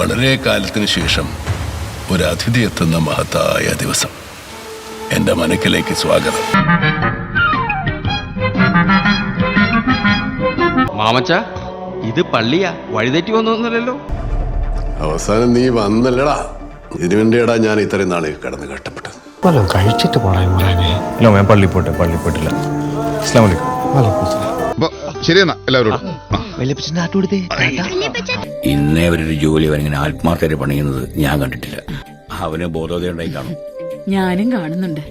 വളരെ കാലത്തിന് ശേഷം ഒരു അതിഥി എത്തുന്ന മഹത്തായ ദിവസം. എന്റെ മനക്കിലേക്ക് സ്വാഗതം. മാമച്ച, ഇത് പള്ളിയാ, വഴിതെറ്റി വന്നൊന്നുമല്ലല്ലോ. അവസാനം നീ വന്നല്ലടാ. ഇതിനു വേണ്ടിയടാ ഞാൻ ഇത്രയും നാളെ കിടന്ന് കഷ്ടപ്പെട്ടത്. കഴിച്ചിട്ട് പോണേ. പള്ളി പോയിട്ടില്ല. ശരിയെന്നാ എല്ലാവരോടും. ഇന്നേ അവരൊരു ജോലി അവനിങ്ങനെ ആത്മാർത്ഥത പണിയുന്നത് ഞാൻ കണ്ടിട്ടില്ല. അവന് ബോധോദയം ഉണ്ടായി കാണും. ഞാനും കാണുന്നുണ്ട്.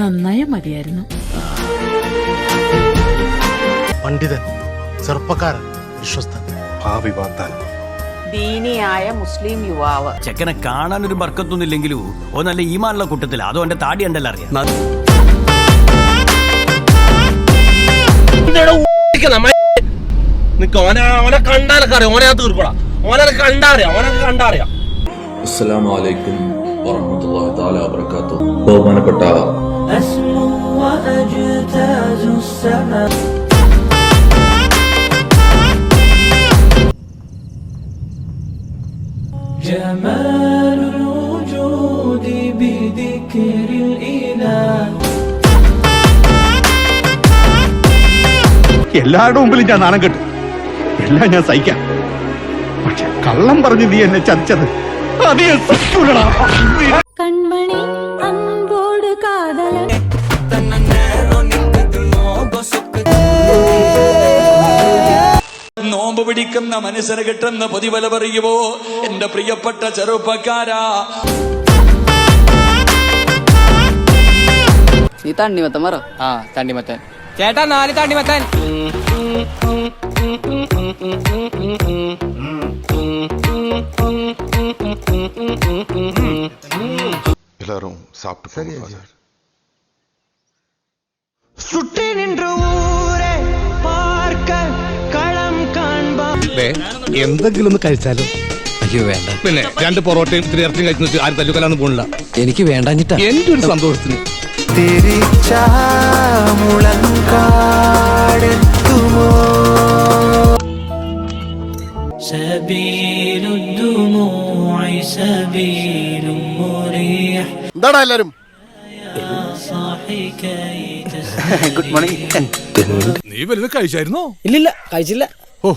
നന്നായ മതിയായിരുന്നു. പണ്ഡിതൻ, ചെറുപ്പക്കാരൻ, വിശ്വസ്തൻ, ഭാവി വാഗ്ദാനം. ദീനിയായ മുസ്ലിം യുവാവ്. ചെക്കനെ കാണാനൊരു ബർക്കത്തൊന്നുമില്ലെങ്കിലും ഓ നല്ല ഈമാനുള്ള കൂട്ടത്തിൽ. അതോ എന്റെ താടി ഉണ്ടല്ലോ അറിയാം. ഓനെ കണ്ടാലൊക്കെ അറിയാം. ഓനെ തീർക്കടാ. ഓനെ കണ്ടറിയാം. അസ്സലാമു അലൈക്കും വറഹ്മത്തുള്ളാഹി തആല വബറകാതുഹു. ബഹുമാനപ്പെട്ട എല്ലാവരുടെ മുമ്പിലും ഞാൻ നാണം കെട്ടു. എല്ലാം ഞാൻ സഹിക്കാം. പക്ഷെ കള്ളം പറഞ്ഞ് നീ എന്നെ ചതിച്ചത് അത് ഞാൻ സഹിക്കൂലടാ. കൺമണി അൻപോട് കാതലൻ. നോമ്പ് പിടിക്കുന്ന മനസ്സിന് കിട്ടുന്ന പ്രതിഫല പറയുവോ എന്റെ പ്രിയപ്പെട്ട ചെറുപ്പക്കാരാ. നീ തണ്ണിമത്തൻ പറ. തണ്ണിമത്തൻ ചേട്ടാ, 4 തണ്ണിമത്തൻ. എല്ലാവരും സാപ്പിട്ട് എന്തെങ്കിലും ഒന്ന് കഴിച്ചാലോ? അയ്യോ വേണ്ട. പിന്നെ 2 പൊറോട്ടയും 3 ഇറച്ചിയും കഴിച്ചു ആരും തല്ലുകലാന്ന് പോണില്ല. എനിക്ക് വേണ്ടാഞ്ഞിട്ടാ. എന്റെ ഒരു സന്തോഷത്തിന്. എന്താടാ എല്ലാരും? Good morning. നീ വലുത് കഴിച്ചായിരുന്നോ? ഇല്ലില്ല, കഴിച്ചില്ല. ഓ,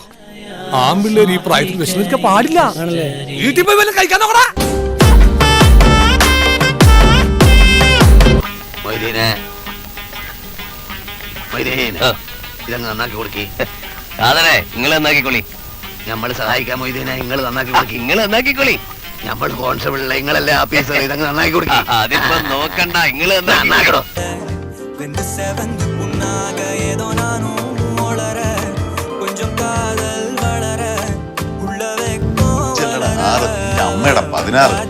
ആമ്പിള്ളേർ ഈ പ്രായത്തിൽ വിഷമിക്കാൻ പാടില്ല. വീട്ടിൽ പോയി വല്ലതും കഴിക്കാൻ നോക്കടാ. ഇതങ്ങ് നന്നാക്കി കൊടുക്കി. സാധനെ നിങ്ങൾ നന്നാക്കിക്കൊള്ളി. നമ്മൾ സഹായിക്കാൻ മൊയ്തീനെ നിങ്ങൾ നന്നാക്കി കൊടുക്കി. നിങ്ങൾ നന്നാക്കിക്കൊള്ളി. നമ്മൾ കോൺസ്റ്റബിളില്ല, നിങ്ങളല്ലേ ആഫീസർ. ഇതങ്ങ് നന്നാക്കി കൊടുക്കി. അതിപ്പോ നോക്കണ്ട, നിങ്ങൾ നന്നാക്കടോ. അമ്മയുടെ 16